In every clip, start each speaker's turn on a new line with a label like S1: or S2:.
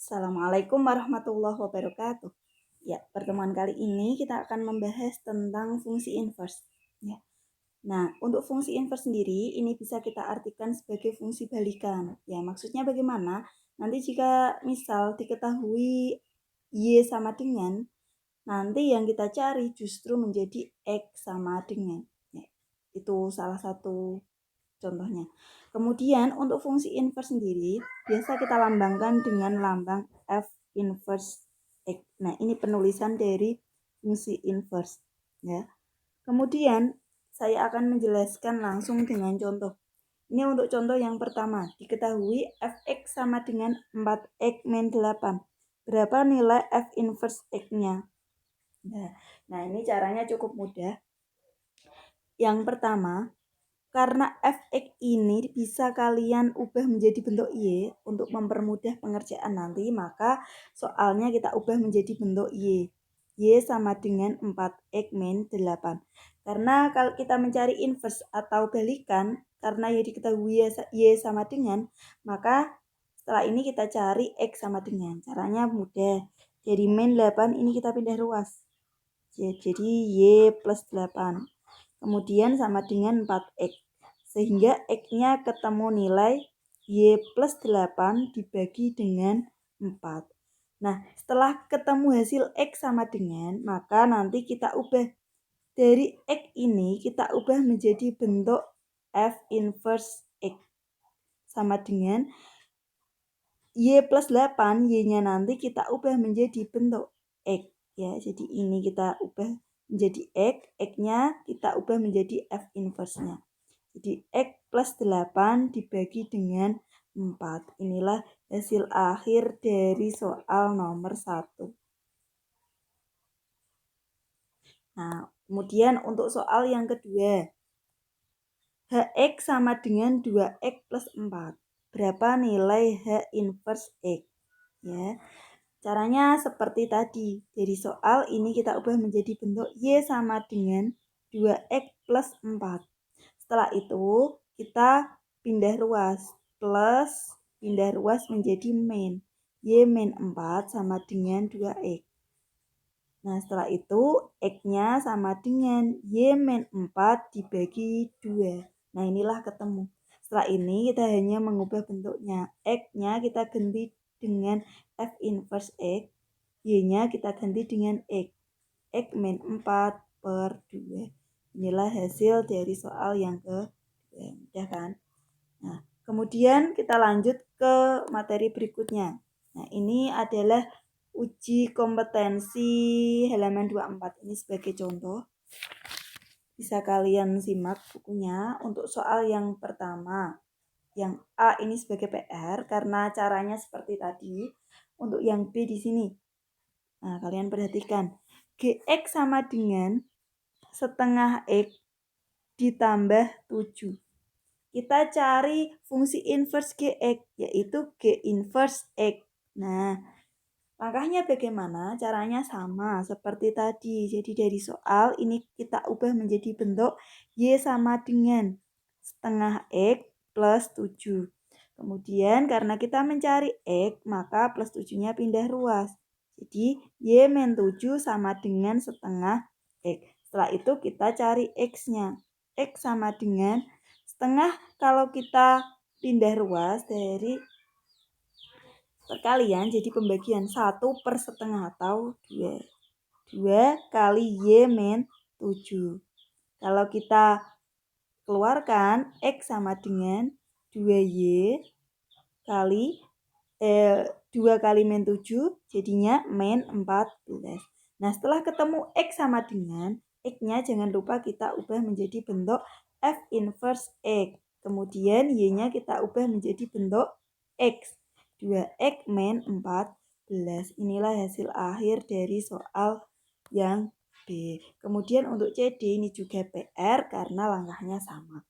S1: Assalamualaikum warahmatullahi wabarakatuh. Ya, pertemuan kali ini kita akan membahas tentang fungsi inverse. Ya. Nah, untuk fungsi inverse sendiri ini bisa kita artikan sebagai fungsi balikan. Ya, maksudnya bagaimana? Nanti jika misal diketahui Y sama dengan, nanti yang kita cari justru menjadi X sama dengan. Ya, itu salah satu contohnya. Kemudian untuk fungsi inverse sendiri biasa kita lambangkan dengan lambang F inverse X. Nah, ini penulisan dari fungsi inverse ya. Kemudian saya akan menjelaskan langsung dengan contoh. Ini untuk contoh yang pertama, diketahui fx sama dengan 4x min 8. Berapa nilai f inverse x-nya? Nah, ini caranya cukup mudah. Yang pertama, karena fx ini bisa kalian ubah menjadi bentuk Y untuk mempermudah pengerjaan nanti, maka soalnya kita ubah menjadi bentuk Y. Y sama dengan 4x min 8. Karena kalau kita mencari inverse atau balikan, karena Y diketahui Y sama dengan, maka setelah ini kita cari X sama dengan. Caranya mudah. Dari min 8 ini kita pindah ruas. Jadi Y plus 8. Kemudian sama dengan 4x. Sehingga X-nya ketemu nilai Y plus 8 dibagi dengan 4. Nah, setelah ketemu hasil X sama dengan, maka nanti kita ubah. Dari X ini kita ubah menjadi bentuk F inverse X. Sama dengan Y plus 8, Y-nya nanti kita ubah menjadi bentuk X. Ya, jadi ini kita ubah menjadi X, X-nya kita ubah menjadi F inverse-nya. Jadi X plus 8 dibagi dengan 4. Inilah hasil akhir dari soal nomor 1. Nah, kemudian untuk soal yang kedua. Hx sama dengan 2x plus 4. Berapa nilai H inverse X? Ya, caranya seperti tadi. Dari soal ini kita ubah menjadi bentuk Y sama dengan 2x plus 4. Setelah itu kita pindah ruas. Plus pindah ruas menjadi min. Y min 4 sama dengan 2x. Nah, setelah itu X-nya sama dengan Y min 4 dibagi 2. Nah, inilah ketemu. Setelah ini kita hanya mengubah bentuknya. X-nya kita ganti dengan F inverse X. Y-nya kita ganti dengan X. X min 4 per 2. Inilah hasil dari soal yang kedua. Mudah kan? Nah, kemudian kita lanjut ke materi berikutnya. Nah, ini adalah uji kompetensi halaman 24. Ini sebagai contoh. Bisa kalian simak bukunya. Untuk soal yang pertama, yang A ini sebagai PR karena caranya seperti tadi. Untuk yang B di sini. Nah, kalian perhatikan. Gx sama dengan setengah X ditambah 7. Kita cari fungsi inverse Gx, yaitu G inverse X. Nah, langkahnya bagaimana? Caranya sama seperti tadi. Jadi dari soal ini kita ubah menjadi bentuk Y sama dengan setengah X plus 7. Kemudian karena kita mencari X, maka plus 7-nya pindah ruas. Jadi Y min 7 sama dengan setengah X. Setelah itu kita cari X-nya. X sama dengan setengah kalau kita pindah ruas dari perkalian jadi pembagian 1 per setengah atau 2. 2 kali Y min 7. Kalau kita keluarkan X sama dengan 2Y kali 2 kali min 7 jadinya min 14. Nah, setelah ketemu X sama dengan X-nya jangan lupa kita ubah menjadi bentuk F inverse X. Kemudian Y-nya kita ubah menjadi bentuk X. 2X min 14. Inilah hasil akhir dari soal yang B. Kemudian untuk CD ini juga PR karena langkahnya sama.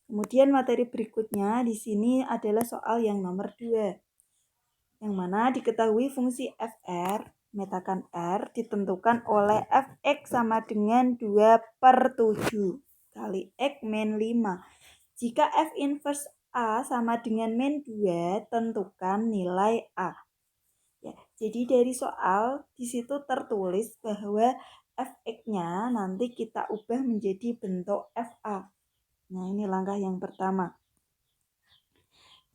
S1: Kemudian materi berikutnya di sini adalah soal yang nomor 2. Yang mana diketahui fungsi FR, metakan R, ditentukan oleh Fx sama dengan 2 per 7 kali X min 5. Jika F inverse A sama dengan min 2, tentukan nilai A. Jadi dari soal di situ tertulis bahwa fx-nya nanti kita ubah menjadi bentuk fa. Nah, ini langkah yang pertama.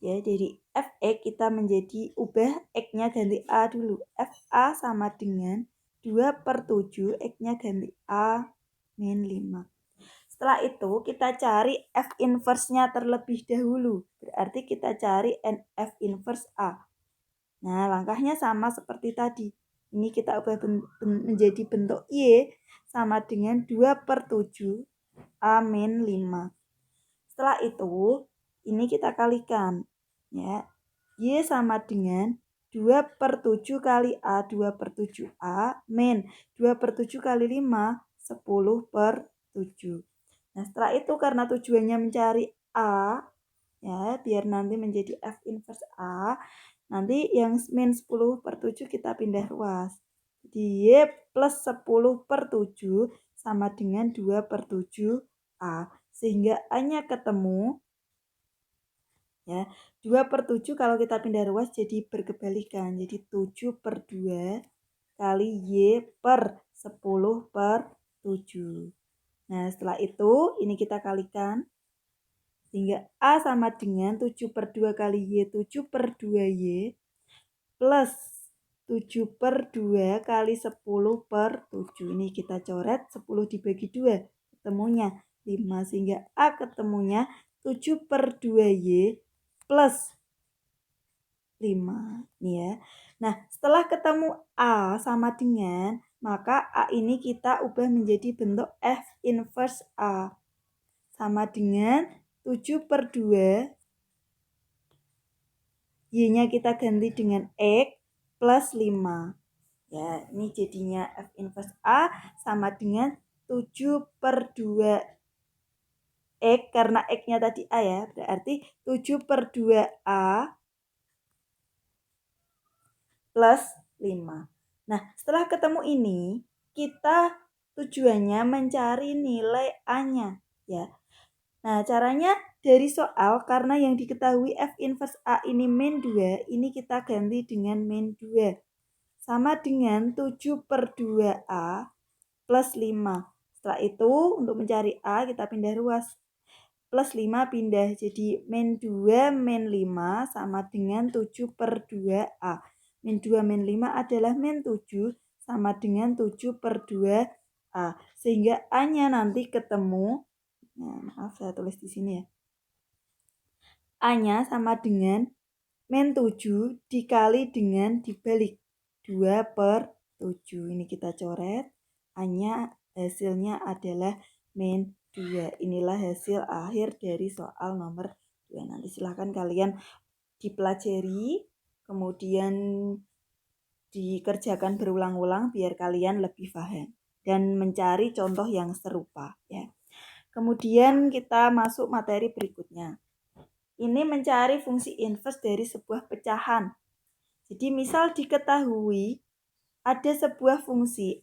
S1: Ya, dari fx kita menjadi ubah x-nya ganti a dulu. fa sama dengan 2/7, x-nya ganti a min 5. Setelah itu kita cari f inverse-nya terlebih dahulu. Berarti kita cari f inverse a. Nah, langkahnya sama seperti tadi. Ini kita ubah menjadi bentuk y sama dengan 2/7 a min 5. Setelah itu, ini kita kalikan. Ya, y sama dengan 2/7 kali a, 2/7 a min 2/7 kali 5, 10/7. Nah, setelah itu karena tujuannya mencari a, ya, biar nanti menjadi f inverse a, nanti yang min 10/7 kita pindah ruas. Jadi y plus 10/7 sama dengan 2/7 a. Sehingga a-nya ketemu, ya, 2/7 kalau kita pindah ruas jadi berkebalikan. Jadi 7/2 kali y per 10/7. Nah, setelah itu ini kita kalikan. Sehingga a sama dengan 7/2 kali y, 7/2y plus 7/2 kali 10/7. Ini kita coret 10 dibagi 2. Ketemunya 5. Sehingga a ketemunya 7/2y plus 5. Nih ya. Nah, setelah ketemu a sama dengan, maka a ini kita ubah menjadi bentuk f inverse a. Sama dengan 7/2, y-nya kita ganti dengan x plus 5. Ya, ini jadinya f inverse a sama dengan 7/2 x, karena x-nya tadi a ya, berarti 7/2 a plus 5. Nah, setelah ketemu ini, kita tujuannya mencari nilai a-nya. Ya. Nah, caranya dari soal, karena yang diketahui f inverse a ini min 2, ini kita ganti dengan min 2. Sama dengan 7/2 a plus 5. Setelah itu, untuk mencari a, kita pindah ruas. Plus 5 pindah, jadi min 2 min 5 sama dengan 7/2 a. Min 2 min 5 adalah min 7 sama dengan 7/2 a. Sehingga a-nya nanti ketemu, nah, maaf saya tulis di sini ya. A-nya sama dengan min 7 dikali dengan dibalik 2/7. Ini kita coret. A-nya hasilnya adalah min 2. Inilah hasil akhir dari soal nomor 2. Nanti silahkan kalian dipelajari, kemudian dikerjakan berulang-ulang biar kalian lebih paham dan mencari contoh yang serupa ya. Kemudian kita masuk materi berikutnya. Ini mencari fungsi inverse dari sebuah pecahan. Jadi misal diketahui ada sebuah fungsi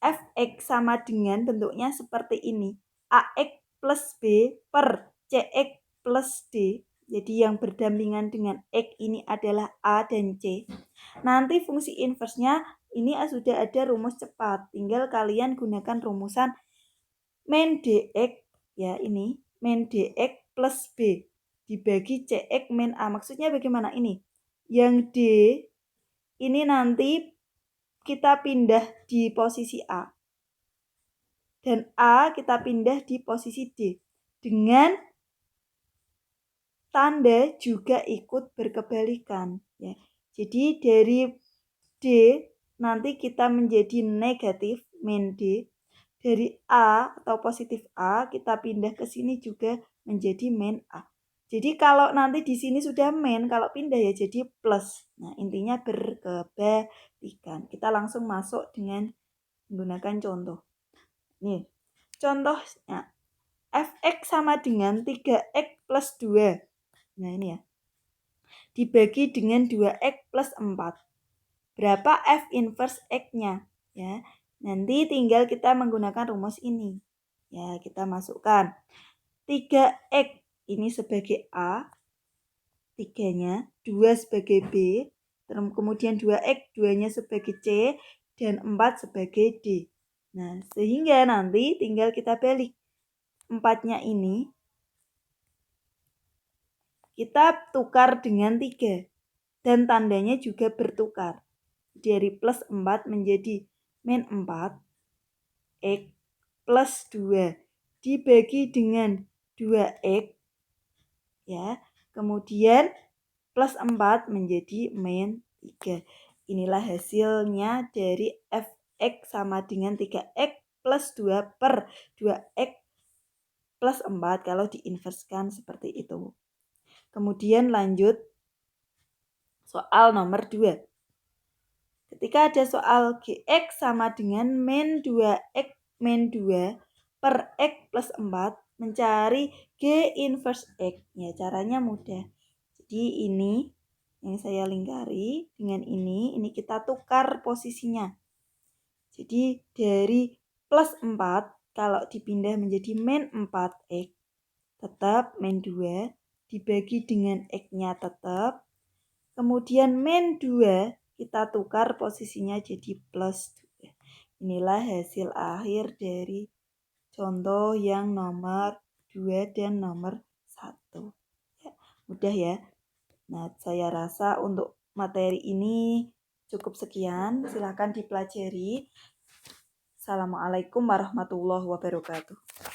S1: fx sama dengan bentuknya seperti ini. ax plus b per cx plus d. Jadi yang berdampingan dengan x ini adalah a dan c. Nanti fungsi inverse-nya ini sudah ada rumus cepat. Tinggal kalian gunakan rumusan min dx, ya ini, min dx plus b dibagi cx min a. Maksudnya bagaimana ini? Yang d ini nanti kita pindah di posisi a. Dan a kita pindah di posisi d. Dengan tanda juga ikut berkebalikan. Ya. Jadi dari d nanti kita menjadi negatif min d. Dari a atau positif a kita pindah ke sini juga menjadi min a. Jadi kalau nanti di sini sudah min, kalau pindah ya jadi plus. Nah, intinya berkebalikan. Kita langsung masuk dengan menggunakan contoh. Nih, contohnya fx sama dengan 3x plus 2. Nah, ini ya. Dibagi dengan 2x plus 4. Berapa f inverse x-nya? Ya. Nanti tinggal kita menggunakan rumus ini. Ya, kita masukkan 3x ini sebagai A, 3-nya, 2 sebagai B, kemudian 2X, 2-nya sebagai C, dan 4 sebagai D. Nah, sehingga nanti tinggal kita balik. 4-nya ini kita tukar dengan 3. Dan tandanya juga bertukar. Dari plus 4 menjadi min 4. X plus 2 dibagi dengan 2X. Ya, kemudian plus 4 menjadi min 3. Inilah hasilnya dari fx sama dengan 3x plus 2 per 2x plus 4 kalau diinverskan seperti itu. Kemudian lanjut soal nomor 2. Ketika ada soal gx sama dengan min 2x min 2 per x plus 4, mencari g inverse x. Ya, caranya mudah. Jadi ini yang saya lingkari dengan ini kita tukar posisinya. Jadi dari plus 4 kalau dipindah menjadi min 4x tetap min 2 dibagi dengan x-nya tetap. Kemudian min 2 kita tukar posisinya jadi plus 2. Inilah hasil akhir dari contoh yang nomor 2 dan nomor 1. Ya, mudah ya. Nah, saya rasa untuk materi ini cukup sekian. Silakan dipelajari. Assalamualaikum warahmatullahi wabarakatuh.